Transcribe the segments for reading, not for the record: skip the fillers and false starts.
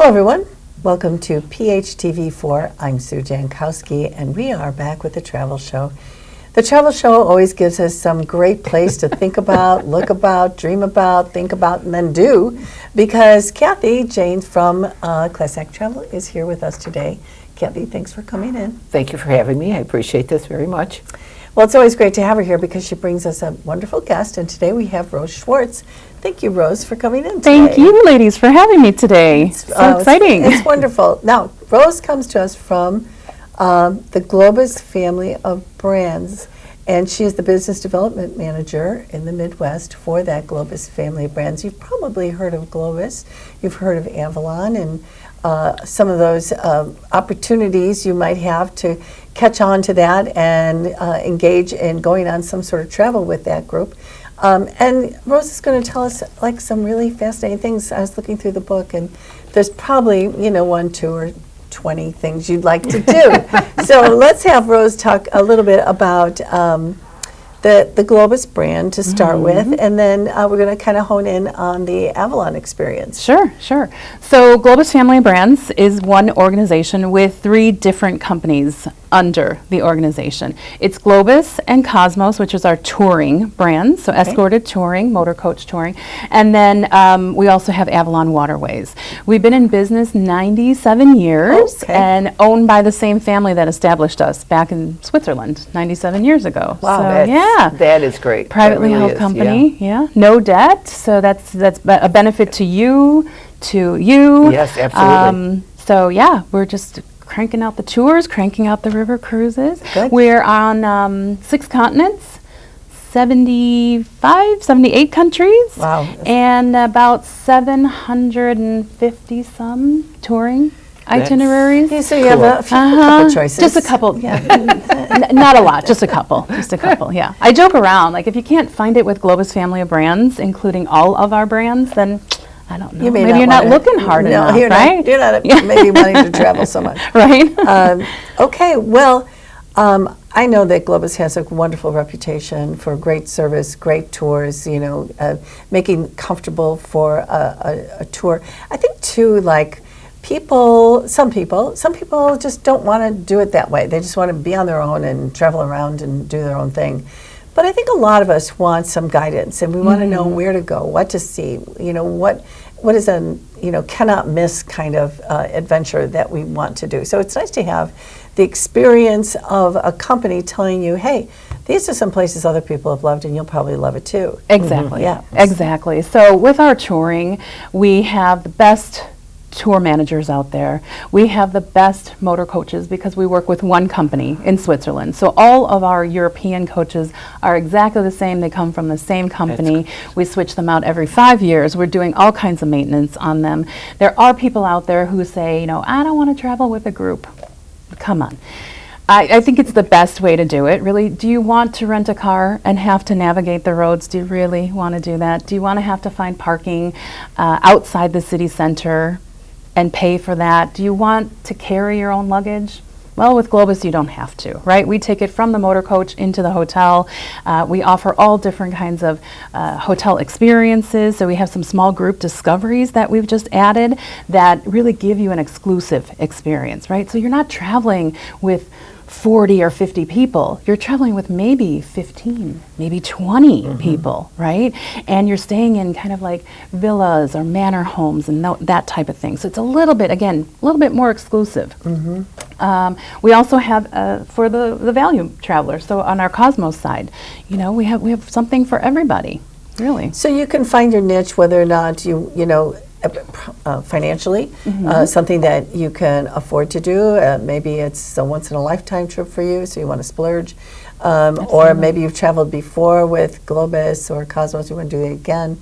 everyone. Welcome to PHTV4. I'm Sue Jankowski, and we are back with the Travel Show. The Travel Show always gives us some great place to think about, look about, dream about, think about, and then do, because Kathy Jane from Class Act Travel is here with us today. Kathy, thanks for coming in. Thank you for having me. I appreciate this very much. Well, it's always great to have her here because she brings us a wonderful guest, and today we have Rose Schwartz. Thank you, Rose, for coming in today. Thank you, ladies, for having me today. It's so exciting. It's wonderful. Now, Rose comes to us from the Globus family of brands, and she is the business development manager in the Midwest for that Globus family of brands. You've probably heard of Globus. You've heard of Avalon and some of those opportunities you might have to catch on to that and engage in going on some sort of travel with that group. And Rose is going to tell us like some really fascinating things. I was looking through the book, and there's probably 1, 2, or 20 things you'd like to do. So let's have Rose talk a little bit about the Globus brand to start with, and then we're going to kind of hone in on the Avalon experience. Sure. So Globus Family of Brands is one organization with 3 different companies under the organization. It's Globus and Cosmos, which is our touring brand, so escorted touring, motor coach touring, and then we also have Avalon Waterways. We've been in business 97 years and owned by the same family that established us back in Switzerland 97 years ago. Wow, so, that is great. Privately held company, no debt, so that's a benefit to you, Yes, absolutely. So we're just cranking out the tours, cranking out the river cruises. Good. We're on 6 continents, 78 countries. Wow. And about 750 some touring itineraries. Yeah, so you have a couple choices. Just a couple, not a lot, just a couple, yeah. I joke around, like if you can't find it with Globus Family of Brands, including all of our brands, then I don't know. Maybe you're not looking hard enough, right? You're not maybe wanting to travel so much. Right. Okay, well, I know that Globus has a wonderful reputation for great service, great tours, making comfortable for a tour. I think, too, like, some people just don't want to do it that way. They just want to be on their own and travel around and do their own thing. But I think a lot of us want some guidance, and we want to know where to go, what to see, what is a cannot miss kind of adventure that we want to do. So it's nice to have the experience of a company telling you, hey, these are some places other people have loved, and you'll probably love it too. Exactly. Yeah. Exactly. So with our touring, we have the best tour managers out there. We have the best motor coaches because we work with one company in Switzerland. So all of our European coaches are exactly the same. They come from the same company. We switch them out every 5 years. We're doing all kinds of maintenance on them. There are people out there who say, I don't want to travel with a group. Come on. I think it's the best way to do it. Really, do you want to rent a car and have to navigate the roads? Do you really want to do that? Do you want to have to find parking outside the city center and pay for that? Do you want to carry your own luggage? Well, with Globus, you don't have to, right? We take it from the motor coach into the hotel. We offer all different kinds of hotel experiences. So we have some small group discoveries that we've just added that really give you an exclusive experience, right? So you're not traveling with 40 or 50 people. You're traveling with maybe 15, maybe 20 people, right? And you're staying in kind of like villas or manor homes and that type of thing. So it's a little bit more exclusive. We also have for the value traveler. So on our Cosmos side, we have something for everybody, really. So you can find your niche, whether or not financially, something that you can afford to do. Maybe it's a once-in-a-lifetime trip for you, so you want to splurge. Or maybe you've traveled before with Globus or Cosmos, you want to do it again.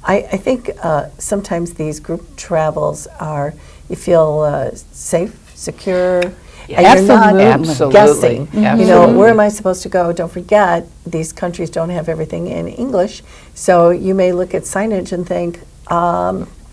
I think sometimes these group travels you feel safe, secure, and you're not guessing. Where am I supposed to go? Don't forget, these countries don't have everything in English, so you may look at signage and think,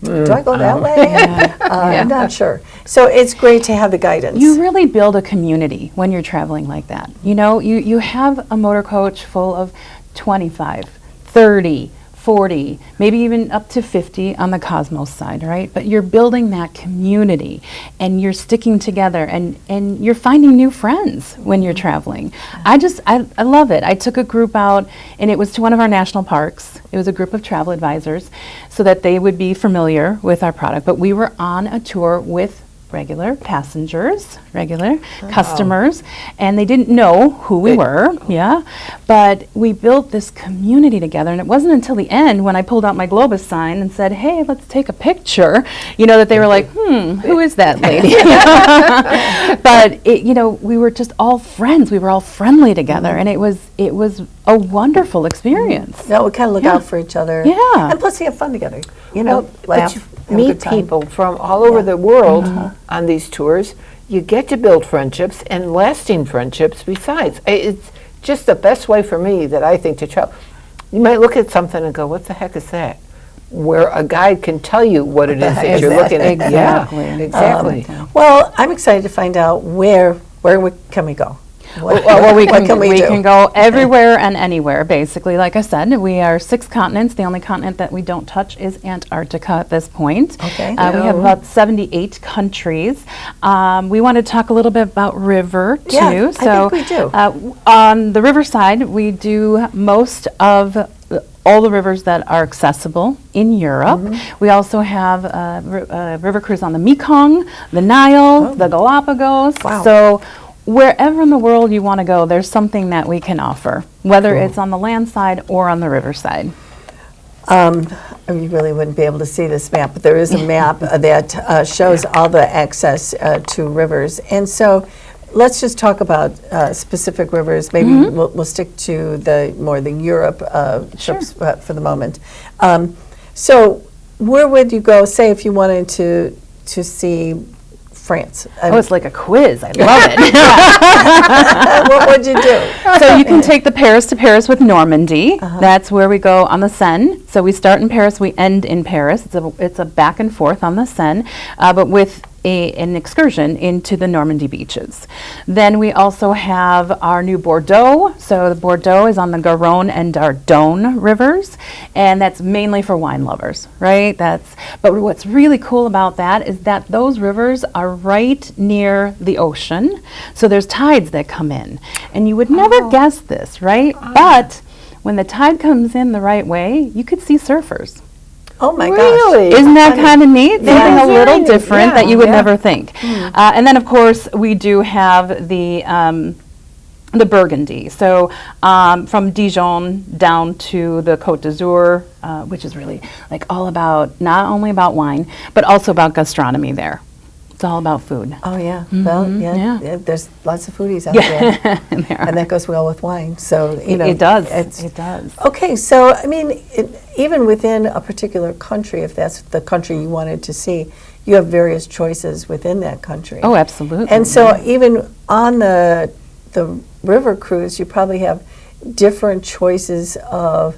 do I go that way? I'm not sure. So it's great to have the guidance. You really build a community when you're traveling like that. You have a motor coach full of 25, 30, 40, maybe even up to 50 on the Cosmos side, right? But you're building that community and you're sticking together and you're finding new friends when you're traveling. I love it. I took a group out and it was to one of our national parks. It was a group of travel advisors so that they would be familiar with our product. But we were on a tour with regular passengers, regular customers, and they didn't know who we were, but we built this community together, and it wasn't until the end when I pulled out my Globus sign and said, hey, let's take a picture, that they were like, who is that lady? But we were just all friends, we were all friendly together, and it was a wonderful experience. Yeah, we kind of look out for each other. Yeah. And plus you have fun together, But laugh, you have a meet good time. people from all over the world on these tours. You get to build friendships and lasting friendships besides. It's just the best way for me that I think to travel. You might look at something and go, what the heck is that? Where a guide can tell you what it is that you're looking at. Exactly. Yeah, exactly. Well, I'm excited to find out where can we go? Well, we What can we do? can go everywhere and anywhere, basically. Like I said, we are 6 continents. The only continent that we don't touch is Antarctica at this point. Okay. We have about 78 countries. We want to talk a little bit about river, too. Yeah, I think we do. On the river side, we do most of all the rivers that are accessible in Europe. We also have a river cruise on the Mekong, the Nile, the Galapagos. Wow. So wherever in the world you want to go, there's something that we can offer, whether it's on the land side or on the river side. You really wouldn't be able to see this map, but there is a map that shows all the access to rivers. And so let's just talk about specific rivers. Maybe we'll stick to the Europe trips for the moment. So where would you go, say, if you wanted to see France? It's like a quiz. I love it. What would you do? So you can take the Paris to Paris with Normandy. That's where we go on the Seine. So we start in Paris, we end in Paris. It's a back and forth on the Seine, but with an excursion into the Normandy beaches. Then we also have our new Bordeaux. So the Bordeaux is on the Garonne and Dordogne rivers, and that's mainly for wine lovers, right? But what's really cool about that is that those rivers are right near the ocean. So there's tides that come in, and you would never guess this, right? But when the tide comes in the right way, you could see surfers. Oh my Really? gosh. Isn't that kind of neat? Something a very little neat. different that you would Yeah. never think. And then, of course, we do have the Burgundy. So from Dijon down to the Côte d'Azur, which is really like all about, not only about wine, but also about gastronomy there. It's all about food. Oh yeah. Well, yeah. there's lots of foodies out there. There. And that goes well with wine. So, It does. it's- It does. Okay, so I mean, even within a particular country, if that's the country you wanted to see, you have various choices within that country. Oh, absolutely. And so even on the river cruise, you probably have different choices of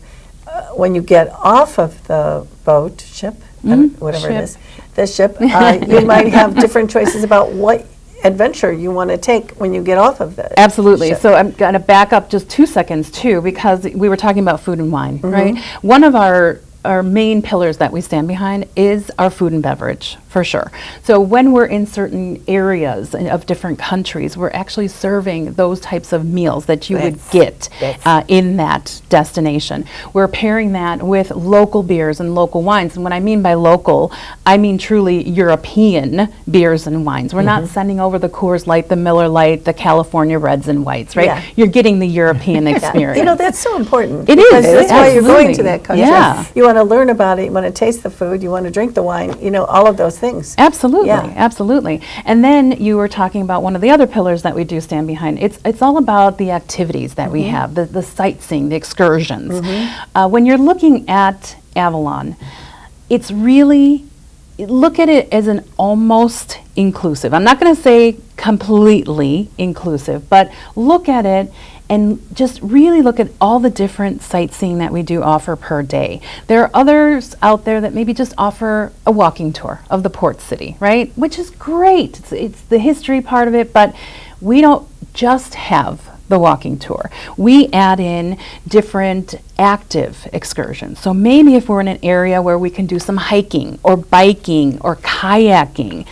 when you get off of the boat, ship, whatever it Ship. is, the ship, you might have different choices about what adventure you want to take when you get off of the Absolutely. ship. So I'm going to back up just 2 seconds, too, because we were talking about food and wine, right? One of our main pillars that we stand behind is our food and beverage, for sure. So when we're in certain areas of different countries, we're actually serving those types of meals that you would get in that destination. We're pairing that with local beers and local wines. And what I mean by local, I mean truly European beers and wines. We're not sending over the Coors Light, the Miller Lite, the California Reds and Whites, right? Yeah. You're getting the European experience. That's so important. It because is, That's why you're going absolutely. to that country. Yeah. You want to learn about it. You want to taste the food. You want to drink the wine. All of those things. Absolutely, Yeah. absolutely. And then you were talking about one of the other pillars that we do stand behind. It's all about the activities that we have, the sightseeing, the excursions. When you're looking at Avalon, it's really, look at it as an almost inclusive. I'm not going to say completely inclusive, but look at it and just really look at all the different sightseeing that we do offer per day. There are others out there that maybe just offer a walking tour of the port city, right? Which is great. It's the history part of it, but we don't just have the walking tour. We add in different active excursions. So maybe if we're in an area where we can do some hiking or biking or kayaking,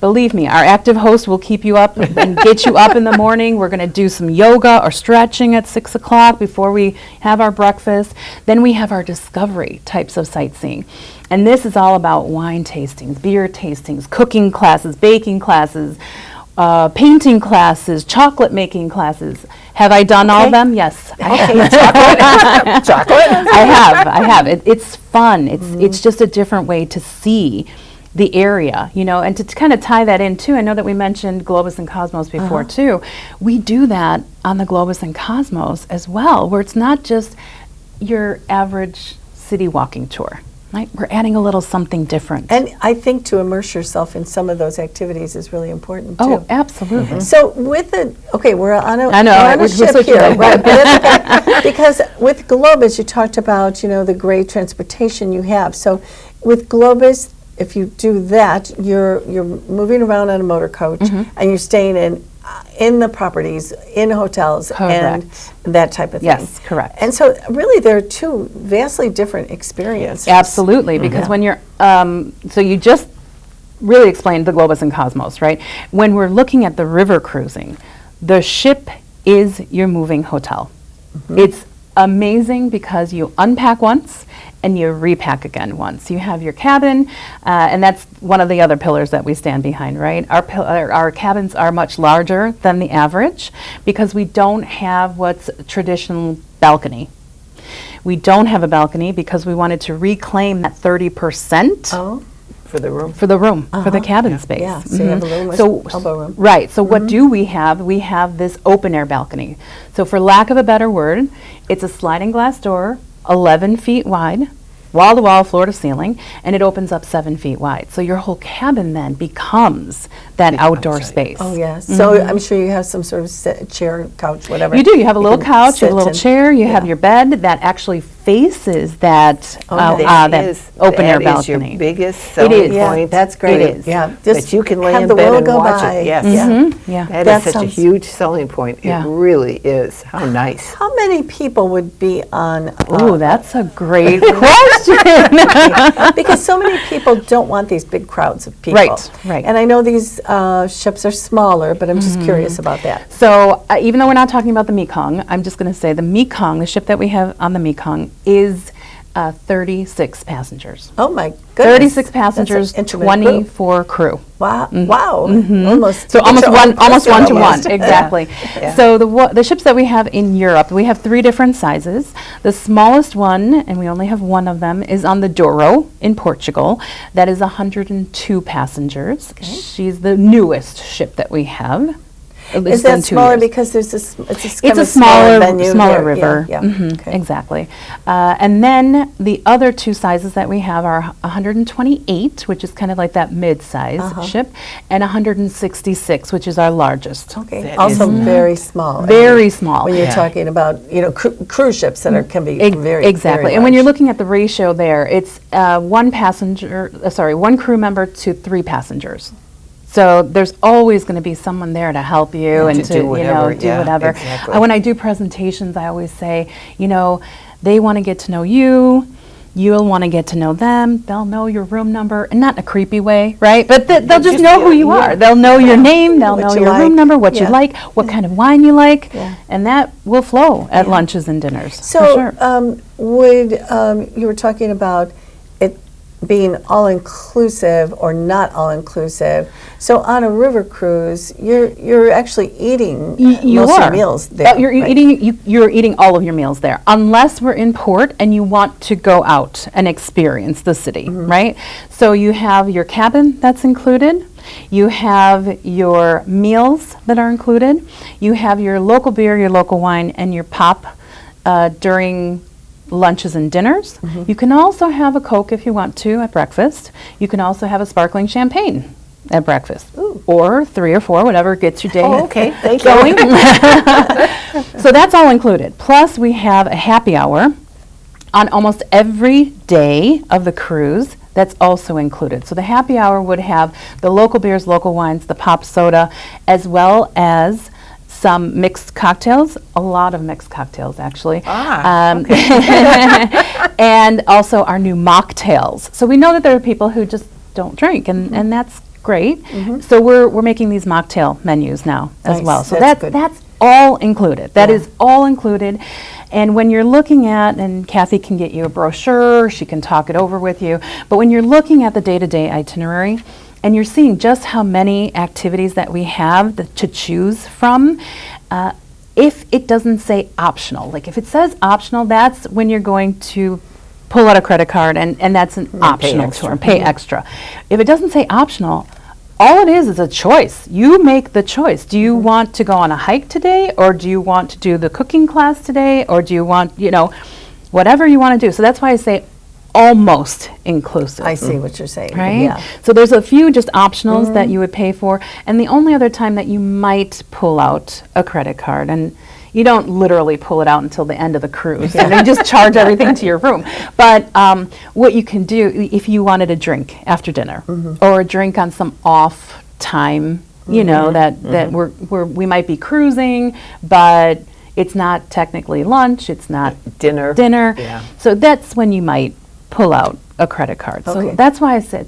believe me, our active host will keep you up and get you up in the morning. We're going to do some yoga or stretching at 6 o'clock before we have our breakfast. Then we have our discovery types of sightseeing. And this is all about wine tastings, beer tastings, cooking classes, baking classes, painting classes, chocolate making classes. Have I done all of them? Yes. I have. Chocolate? I have. It's fun. It's just a different way to see the area, you know, and to kind of tie that in too. I know that we mentioned Globus and Cosmos before too. We do that on the Globus and Cosmos as well, where it's not just your average city walking tour. Right? We're adding a little something different. And I think to immerse yourself in some of those activities is really important too. Oh, absolutely. So with the, okay, we're on a, I know, we're on a we're ship switching here, it. right? But that's okay. Because with Globus, you talked about, you know, the great transportation you have. So with Globus, if you do that, you're moving around on a motor coach and you're staying in the properties, in hotels, and that type of thing. Yes, correct. And so really there are two vastly different experiences. Absolutely, because when you're, so you just really explained the Globus and Cosmos, right? When we're looking at the river cruising, the ship is your moving hotel. It's amazing because you unpack once and you repack again once. You have your cabin, and that's one of the other pillars that we stand behind, right? Our cabins are much larger than the average because we don't have what's traditional balcony. We don't have a balcony because we wanted to reclaim that 30%. For the room. For the room, for the cabin space. Yeah, so you have a little more elbow room. Right, so what do we have? We have this open air balcony. So for lack of a better word, it's a sliding glass door, 11 feet wide, wall to wall, floor to ceiling, and it opens up 7 feet wide. So your whole cabin then becomes that outdoor space. Oh, yes. So I'm sure you have some sort of chair, couch, whatever. You do. You have a little can couch, you have a sit little and- chair, you have your bed that actually faces that, that open air balcony. That is your biggest selling Yeah, point. that's great. It is. Yeah, That you can lay have in the bed world and go watch by. it. Yes. Yeah. That That is such a sounds- huge selling point. Yeah. It really is. How nice. How many people would be on? Oh, that's a great question. Because so many people don't want these big crowds of people. Right. And I know these ships are smaller, but I'm just curious about that. So even though we're not talking about the Mekong, I'm just going to say the Mekong, the ship that we have on the Mekong, is 36 passengers. Oh my goodness. 36 passengers, That's an intimate group. 24 crew. Wow. Wow. Almost. So almost your own almost person one to one, almost. exactly. Yeah. So the ships that we have in Europe, we have 3 different sizes. The smallest one, and we only have one of them, is on the Douro in Portugal. That is 102 passengers. She's the newest ship that we have. Is that smaller because there's this? It's It's a smaller venue smaller there. river. Yeah. Okay. Exactly. And then the other 2 sizes that we have are 128, which is kind of like that mid-size ship, and 166, which is our largest. Okay. That Also is very small. Very small. When you're Yeah. talking about, cruise ships that can be very Exactly. very And when you're large. looking at the ratio there, it's one crew member to 3 passengers. So there's always going to be someone there to help you and to do whatever, do yeah, whatever. exactly. When I do presentations, I always say, they want to get to know you. You'll want to get to know them. They'll know your room number, and not in a creepy way, right? But they'll just know who you are. They'll know your name. They'll What know you your room like. number, what you Yeah. like, what kind of wine you like, Yeah. and that will flow at lunches and dinners. So, for sure. would you were talking about it being all-inclusive or not all-inclusive. So on a river cruise, you're actually eating You most of are. your meals there. You're right? you're eating all of your meals there, unless we're in port and you want to go out and experience the city, right? So you have your cabin that's included. You have your meals that are included. You have your local beer, your local wine, and your pop during lunches and dinners. You can also have a Coke if you want to at breakfast. You can also have a sparkling champagne at breakfast. Or 3 or 4, whatever gets your day okay. Thank going. So that's all included. Plus we have a happy hour on almost every day of the cruise. That's also included. So the happy hour would have the local beers, local wines, the pop soda, as well as some mixed cocktails, a lot of mixed cocktails actually. And also our new mocktails. So we know that there are people who just don't drink, and that's great. So we're making these mocktail menus now as Nice. well. So That's good. that's all included. That Yeah. is all included. And when you're looking at, and Kathy can get you a brochure, she can talk it over with you, but when you're looking at the day-to-day itinerary, and you're seeing just how many activities that we have to choose from, if it doesn't say optional, like if it says optional, that's when you're going to pull out a credit card, and that's an optional extra. tour, and pay extra. If it doesn't say optional, all it is a choice. You make the choice. Do you want to go on a hike today, or do you want to do the cooking class today, or do you want, whatever you want to do. So that's why I say almost inclusive. I see what you're saying. Right? Yeah. So there's a few just optionals that you would pay for, and the only other time that you might pull out a credit card, and you don't literally pull it out until the end of the cruise, and then just charge everything to your room. But what you can do, if you wanted a drink after dinner, or a drink on some off time, that we might be cruising, but it's not technically lunch, it's not Dinner. Yeah. So that's when you might pull out a credit card. So Okay. that's why I said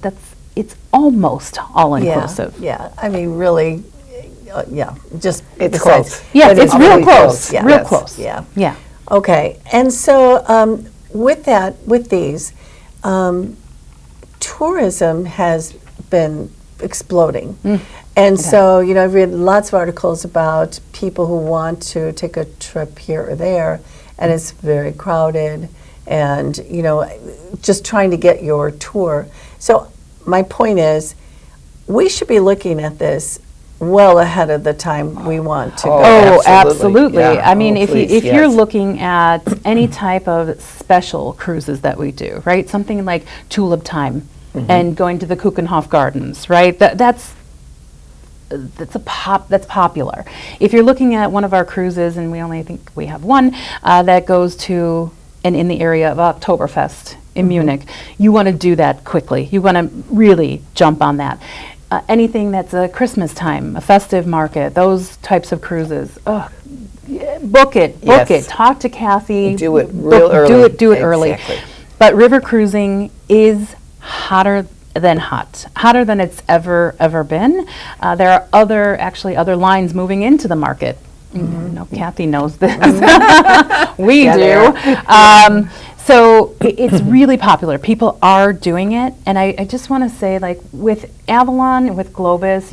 it's almost all inclusive. Yeah. I mean, really, just It's besides- close. Yes, but it's real really close. close. Yeah. Real Yes. close. Yeah. Yeah. Okay. And so with these, tourism has been exploding. And so, I've read lots of articles about people who want to take a trip here or there, and it's very crowded, and, just trying to get your tour. So my point is, we should be looking at this well ahead of the time we want to go. Oh, Absolutely. absolutely. Yeah. I mean, Oh, if please, you're yes. looking at any type of special cruises that we do, right? Something like Tulip Time and going to the Kuchenhof Gardens, right? That's popular. If you're looking at one of our cruises, and I think we have one that goes to and in the area of Oktoberfest in Munich, you want to do that quickly. You want to really jump on that. Anything that's a Christmas time, a festive market, those types of cruises. Book it. Yes. Talk to Kathy. Do it real early. Do it early. Exactly. But river cruising is hotter than it's ever been. There are other lines moving into the market. Kathy knows this. We do. So it's really popular. People are doing it, and I just want to say, like with Avalon, with Globus,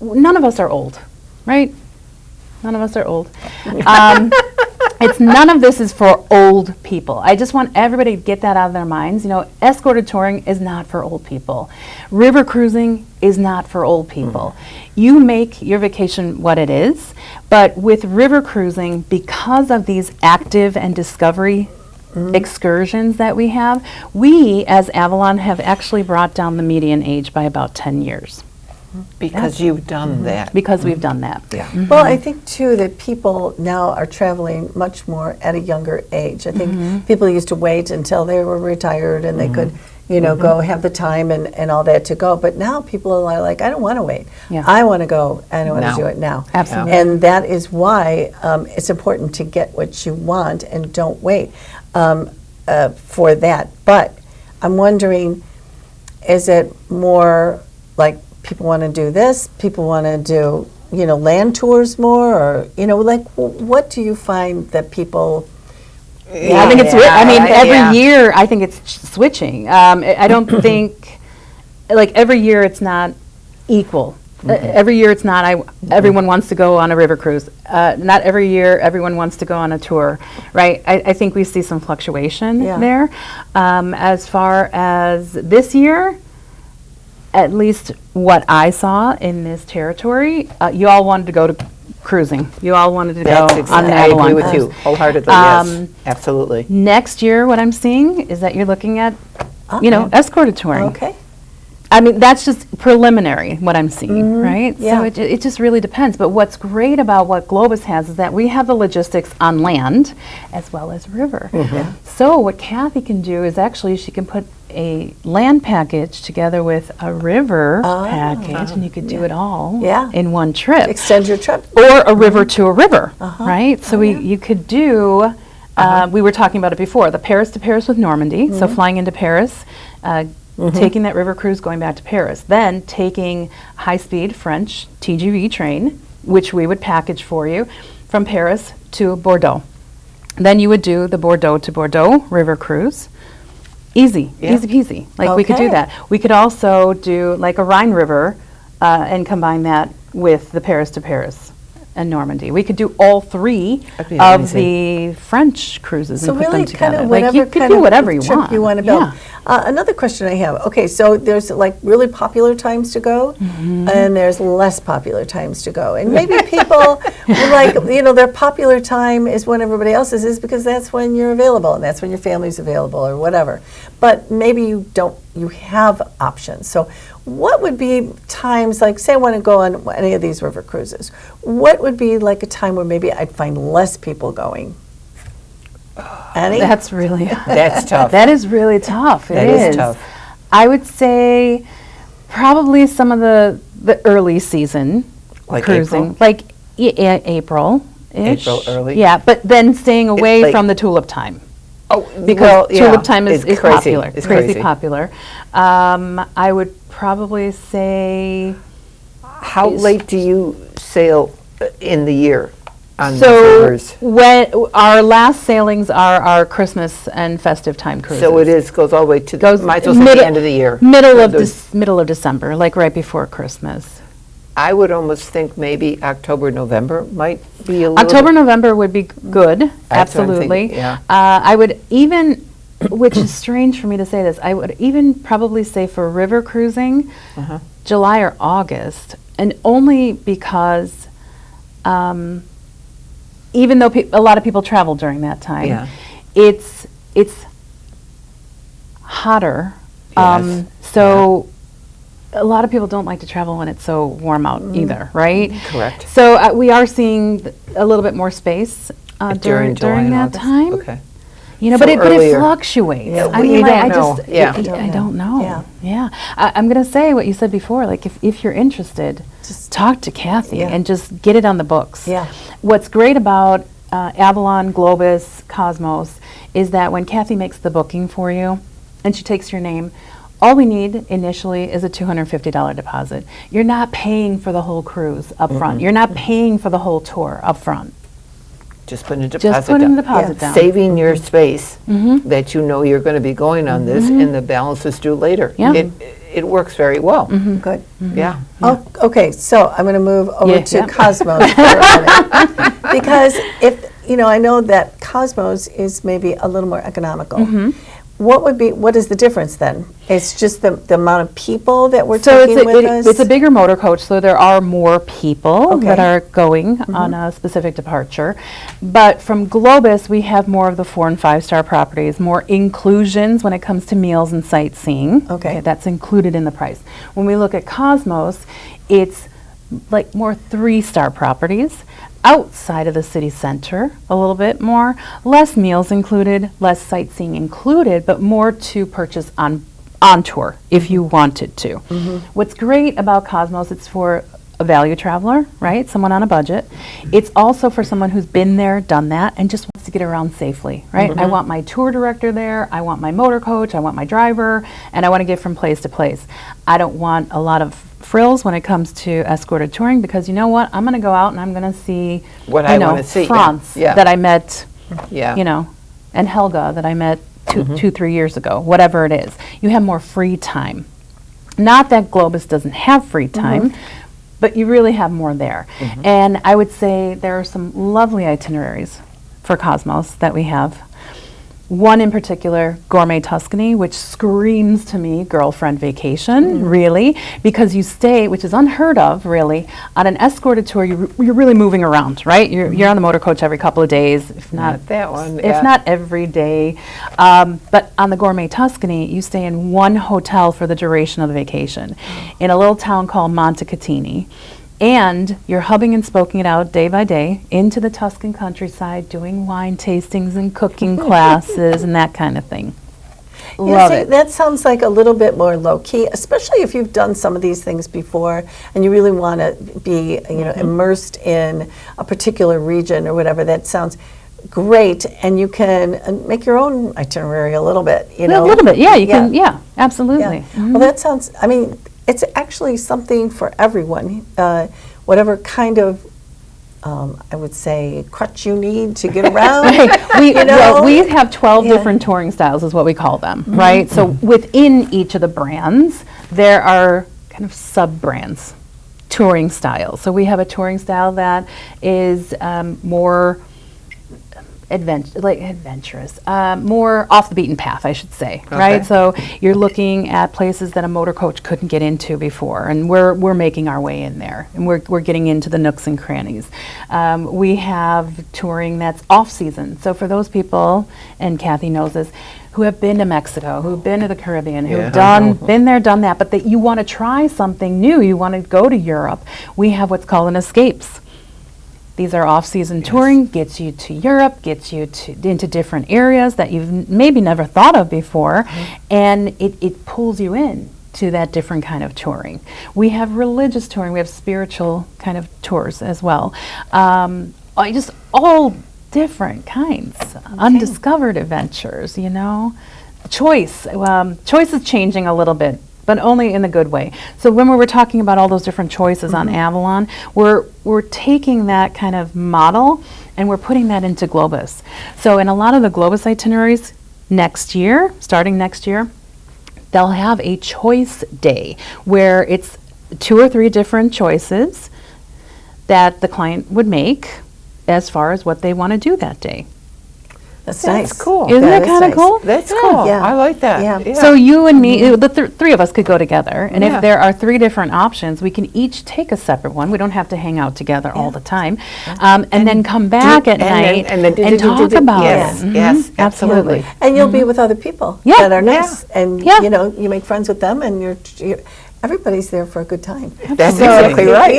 none of us are old, right? None of us are old. None of this is for old people. I just want everybody to get that out of their minds. Escorted touring is not for old people. River cruising is not for old people. You make your vacation what it is, but with river cruising, because of these active and discovery excursions that we have, we as Avalon have actually brought down the median age by about 10 years. Because you've done that. Because we've done that. Yeah. Well, I think too that people now are traveling much more at a younger age. I think people used to wait until they were retired and they could, go have the time and all that to go. But now people are like, I don't want to wait. Yeah. I want to go and I want Now. to do it now. Absolutely. And that is why it's important to get what you want and don't wait for that. But I'm wondering, is it more like people want to do this, people want to do, land tours more, or, what do you find that people... I think it's. Every year, I think it's switching. I don't think, every year it's not equal. Every year it's not. Everyone wants to go on a river cruise. Not every year everyone wants to go on a tour, right? I think we see some fluctuation there. As far as this year, at least what I saw in this territory, you all wanted to go to cruising. You all wanted to go on an I Avalon agree with cruise. you wholeheartedly. Yes, absolutely. Next year, what I'm seeing is that you're looking at, escorted touring. Okay. I mean, that's just preliminary, what I'm seeing, right? Yeah. So it just really depends. But what's great about what Globus has is that we have the logistics on land as well as river. So what Kathy can do is actually she can put a land package together with a river package, and you could do it all in one trip. Extend your trip. Or a river to a river, right? So you could do, we were talking about it before, the Paris to Paris with Normandy, so flying into Paris, taking that river cruise, going back to Paris, then taking high-speed French TGV train, which we would package for you, from Paris to Bordeaux. Then you would do the Bordeaux to Bordeaux river cruise. Easy, easy peasy. Like we could do that. We could also do like a Rhine River and combine that with the Paris to Paris and Normandy. We could do all three of the French cruises and put them together. Like you could do whatever you want. You want to build. Another question I have. Okay, so there's like really popular times to go, and there's less popular times to go, and maybe people like their popular time is when everybody else's is because that's when you're available and that's when your family's available or whatever. But maybe you have options. So what would be times, like say I want to go on any of these river cruises, what would be like a time where maybe I'd find less people going? Annie? That's really That's tough. That is really tough. That is tough. I would say probably some of the early season Like cruising, April? like April-ish. April early? Yeah, but then staying away like- from the tulip time. Oh, Because tulip time is crazy. popular, It's crazy popular. I would probably say How late do you sail in the year on these so. rivers? When our last sailings are our Christmas and festive time cruises. So it goes all the way to might as well say middle- the end of the year. Middle of Those- middle of December, like right before Christmas. I would almost think maybe October, November might be a little October, bit- November would be good, That's what I'm absolutely. thinking, yeah. I would even, which is strange for me to say this, I would even probably say for river cruising, July or August, and only because even though a lot of people travel during that time, Yeah. it's hotter. Yes. So a lot of people don't like to travel when it's so warm out either, right? Correct. So we are seeing a little bit more space During July during and that August? time. Okay. You know, So but it earlier. fluctuates. Yeah, I we mean, don't I know. just Yeah. I don't know. Yeah. Yeah. I'm going to say what you said before. Like if you're interested, just talk to Kathy Yeah. and just get it on the books. Yeah. What's great about Avalon, Globus, Cosmos is that when Kathy makes the booking for you and she takes your name, all we need initially is a $250 deposit. You're not paying for the whole cruise up front. You're not paying for the whole tour up front. Just putting a deposit Just putting down. a deposit down. Saving your space that you know you're going to be going on this, and the balance is due later. Yeah. It works very well. Good. Yeah. Oh, okay, so I'm going to move over Yeah, to yeah. Cosmos for a minute. Because I know that Cosmos is maybe a little more economical. What is the difference then? It's just the amount of people that we're So taking with us? it's a bigger motor coach, so there are more people Okay. that are going on a specific departure. But from Globus, we have more of the 4- and 5-star properties, more inclusions when it comes to meals and sightseeing. Okay. That's included in the price. When we look at Cosmos, it's like more 3-star properties outside of the city center a little bit more, less meals included, less sightseeing included, but more to purchase on tour if you wanted to. What's great about Cosmos, it's for a value traveler, right? Someone on a budget. It's also for someone who's been there, done that, and just wants to get around safely, right? I want my tour director there, I want my motor coach, I want my driver, and I want to get from place to place. I don't want a lot of frills when it comes to escorted touring because you know what? I'm going to go out and I'm going to see, What I wanna see, yeah. France Yeah. that I met, Yeah. and Helga that I met 2-3 years ago, whatever it is. You have more free time. Not that Globus doesn't have free time, but you really have more there. And I would say there are some lovely itineraries for Cosmos that we have. One in particular, Gourmet Tuscany, which screams to me girlfriend vacation, really, because you stay, which is unheard of, really, on an escorted tour. You're really moving around, right? You're on the motor coach every couple of days, if not that one, if not every day. But on the Gourmet Tuscany, you stay in one hotel for the duration of the vacation, in a little town called Montecatini. And you're hubbing and spoking it out day by day into the Tuscan countryside, doing wine tastings and cooking classes and that kind of thing. Love it. That sounds like a little bit more low key, especially if you've done some of these things before and you really want to be, immersed in a particular region or whatever. That sounds great, and you can make your own itinerary a little bit. A little bit, yeah. You can, absolutely. Yeah. Well, that sounds. I mean, it's actually something for everyone, whatever kind of, I would say, crutch you need to get around. Well, we have 12 different touring styles is what we call them, right? So within each of the brands, there are kind of sub-brands, touring styles. So we have a touring style that is more adventurous, more off the beaten path, I should say, right? So you're looking at places that a motor coach couldn't get into before, and we're making our way in there, and we're getting into the nooks and crannies. We have touring that's off season. So for those people, and Kathy knows this, who have been to Mexico, who've been to the Caribbean, who've been there, done that, but that you want to try something new, you want to go to Europe, we have what's called an escapes. These are off-season touring, gets you to Europe, gets you into different areas that you've maybe never thought of before, and it pulls you in to that different kind of touring. We have religious touring, we have spiritual kind of tours as well. Just all different kinds, undiscovered adventures, Choice is changing a little bit, but only in a good way. So when we were talking about all those different choices on Avalon, we're taking that kind of model and we're putting that into Globus. So in a lot of the Globus itineraries starting next year, they'll have a choice day where it's 2 or 3 different choices that the client would make as far as what they want to do that day. That's nice. Cool. Isn't that kind of cool? That's cool. Yeah. I like that. Yeah. So you and me, the 3 of us could go together, and if there are 3 different options, we can each take a separate one. We don't have to hang out together all the time, and then come back at night and talk about it. Yes, absolutely. And you'll be with other people that are nice, and you make friends with them, and you're everybody's there for a good time. That's exactly right.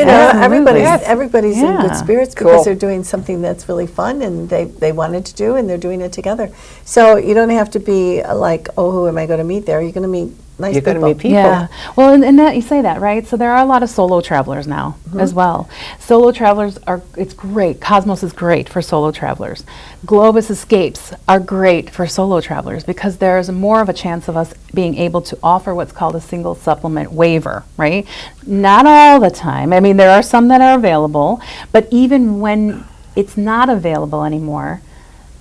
Everybody's in good spirits because they're doing something that's really fun and they wanted to do, and they're doing it together. So you don't have to be like, oh, who am I going to meet there? You're going to meet nice people. You're going to meet people. Yeah. Well, and that you say that, right? So there are a lot of solo travelers now as well. Solo travelers it's great. Cosmos is great for solo travelers. Globus Escapes are great for solo travelers because there's more of a chance of us being able to offer what's called a single supplement waiver, right? Not all the time. I mean, there are some that are available, but even when it's not available anymore,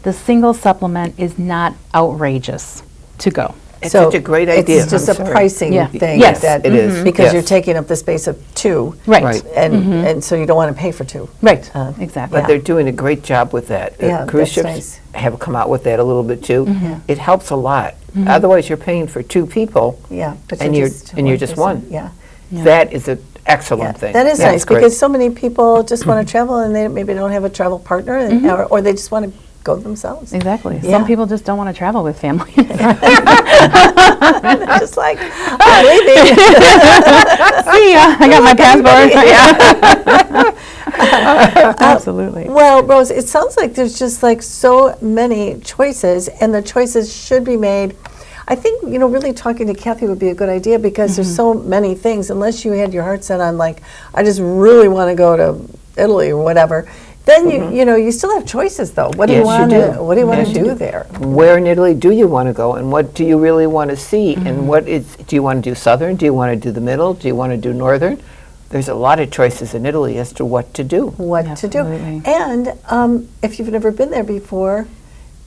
the single supplement is not outrageous to go. It's such a great idea. It's just a pricing thing. Yes, that it is. Because you're taking up the space of 2. Right. And so you don't want to pay for 2. Right, exactly. But they're doing a great job with that. Cruise ships have come out with that a little bit too. It helps a lot. Otherwise, you're paying for 2 people. Yeah, but and you're just one. Yeah. That is an excellent thing. That is That's nice great. because so many people just want to travel and they maybe don't have a travel partner, and, or they just want to go themselves. Exactly. Yeah. Some people just don't want to travel with family. Just like, I'm leaving. See ya. I got my passport. Absolutely. Well, Rose, it sounds like there's just like so many choices, and the choices should be made. I think, really talking to Kathy would be a good idea because there's so many things. Unless you had your heart set on like, I just really want to go to Italy or whatever, then you still have choices though. What do you want to do there? Where in Italy do you want to go, and what do you really want to see, and do you want to do southern? Do you want to do the middle? Do you want to do northern? There's a lot of choices in Italy as to what to do. And if you've never been there before,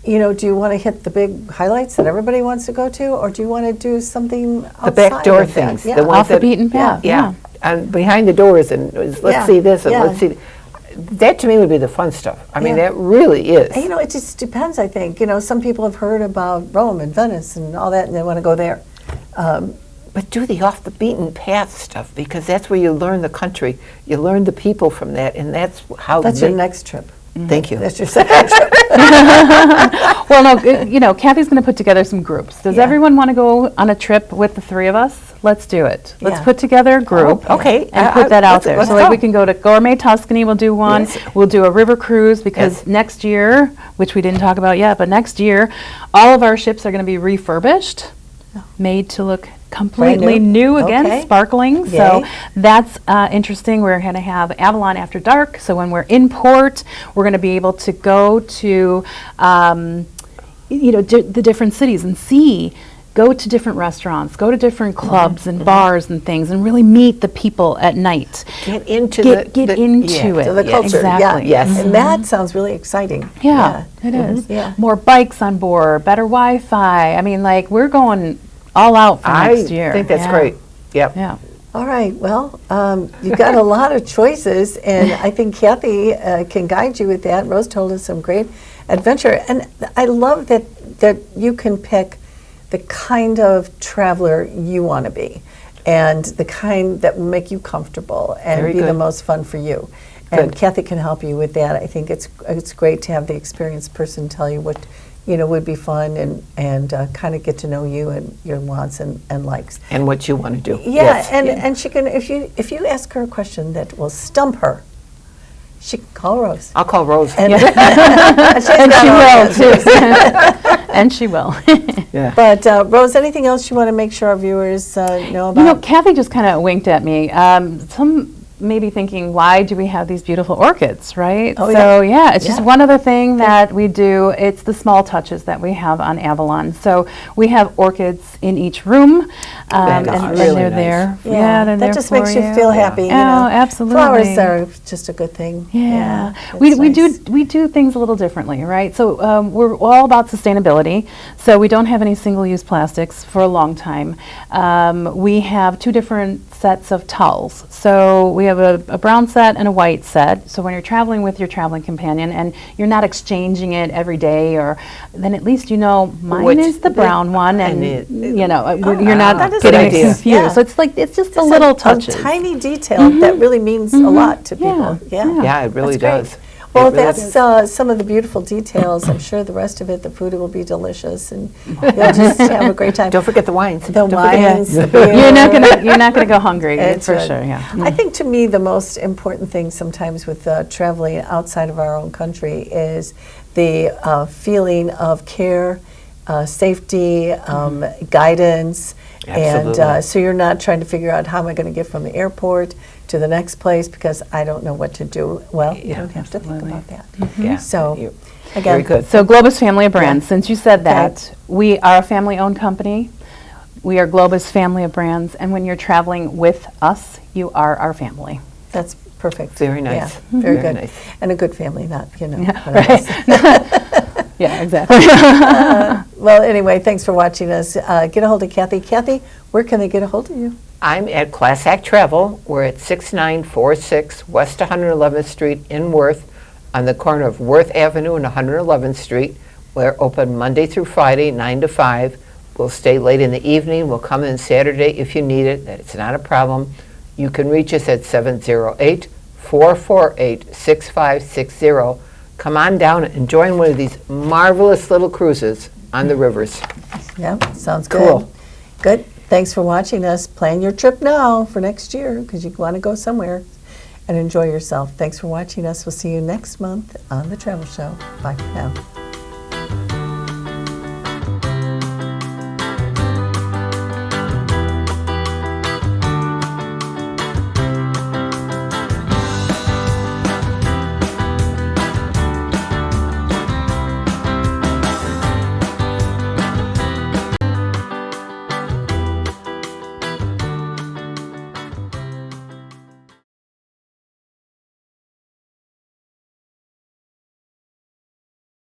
do you want to hit the big highlights that everybody wants to go to, or do you want to do something outside the back door of that? things, Yeah. the ones Off the beaten path. and behind the doors, and let's see this, and let's see. that to me would be the fun stuff. I mean, Yeah. that really is. And, it just depends, I think. Some people have heard about Rome and Venice and all that, and they want to go there. But do the off the beaten path stuff, because that's where you learn the country. You learn the people from that, and that's how That's your next trip. Thank you. That's your second trip. Well, no, Kathy's going to put together some groups. Does Yeah. everyone want to go on a trip with the three of us? Let's do it. Let's Yeah. put together a group. Okay. And put that out Let's- there. let's So like go. we can go to Gourmet Tuscany, we'll do one. Yes. We'll do a river cruise because Yes. next year, which we didn't talk about yet, but next year, all of our ships are going to be refurbished, made to look completely Brand new? new again, Okay. sparkling. Yay. So that's interesting. We're going to have Avalon After Dark. So when we're in port, we're going to be able to go to, the different cities and see, go to different restaurants, go to different clubs and bars and things, and really meet the people at night. Get into Get the into it. To the Yes. culture. Exactly. Yeah. Yes. And that sounds really exciting. Yeah, it is. Yeah. More bikes on board, better Wi-Fi. I mean, like, we're going all out for I next year. think that's Yeah. great. Yep. Yeah. All right. Well, you've got a lot of choices, and I think Kathy can guide you with that. Rose told us some great adventure, and I love that you can pick the kind of traveler you want to be, and the kind that will make you comfortable and Very be the good. most fun for you. And Good. Kathy can help you with that. I think it's great to have the experienced person tell you what would be fun, and kind of get to know you and your wants and likes. And what you want to do. Yeah, Yes. and she can, if you ask her a question that will stump her, she can call Rose. I'll call Rose. And, And she will, too. And she will. Yeah. But Rose, anything else you want to make sure our viewers know about? Kathy just kind of winked at me. Some may be thinking, why do we have these beautiful orchids, right? Oh, so yeah, it's just Yeah. one other thing that we do. It's the small touches that we have on Avalon. So we have orchids in each room, That is and really they're nice. there. Yeah, they're that there just for makes you feel happy. Oh, absolutely. Flowers are just a good thing. Yeah, that's we nice. do things a little differently, right? So we're all about sustainability. So we don't have any single-use plastics for a long time. We have two different sets of towels. So we have a brown set and a white set. So when you're traveling with your traveling companion and you're not exchanging it every day, or then at least mine Which- is the brown one, and you're that not is getting an it idea. confused. Yeah. So it's like it's just the Just little a touches. tiny detail that really means a lot to Yeah. people. Yeah. Yeah, it really That's does. great. Well, It really that's some of the beautiful details. I'm sure the rest of it, the food will be delicious, and you'll just have a great time. Don't forget the wines. The Don't forget- wines, the beer. You're not gonna go hungry. It's for good. sure. Yeah. I think to me the most important thing sometimes with traveling outside of our own country is the feeling of care, safety, guidance, and Absolutely. so you're not trying to figure out how am I going to get from the airport to the next place because I don't know what to do. Well, you don't have to think absolutely. about that. Yeah. So, You- again, Very good. So Globus Family of Brands, since you said Okay. that, we are a family-owned company. We are Globus Family of Brands, and when you're traveling with us, you are our family. that's perfect. Very nice. Yeah, very Very good. nice. And a good family, not, Yeah, what else. Yeah, exactly. Well, anyway, thanks for watching us. Get a hold of Kathy. Kathy, where can they get a hold of you? I'm at Class Act Travel. We're at 6946 West 111th Street in Worth, on the corner of Worth Avenue and 111th Street. We're open Monday through Friday, 9 to 5. We'll stay late in the evening. We'll come in Saturday if you need it. It's not a problem. You can reach us at 708-448-6560. Come on down and join one of these marvelous little cruises on the rivers. Yeah, sounds good. Cool. Good. Thanks for watching us. Plan your trip now for next year because you want to go somewhere and enjoy yourself. Thanks for watching us. We'll see you next month on The Travel Show. Bye for now.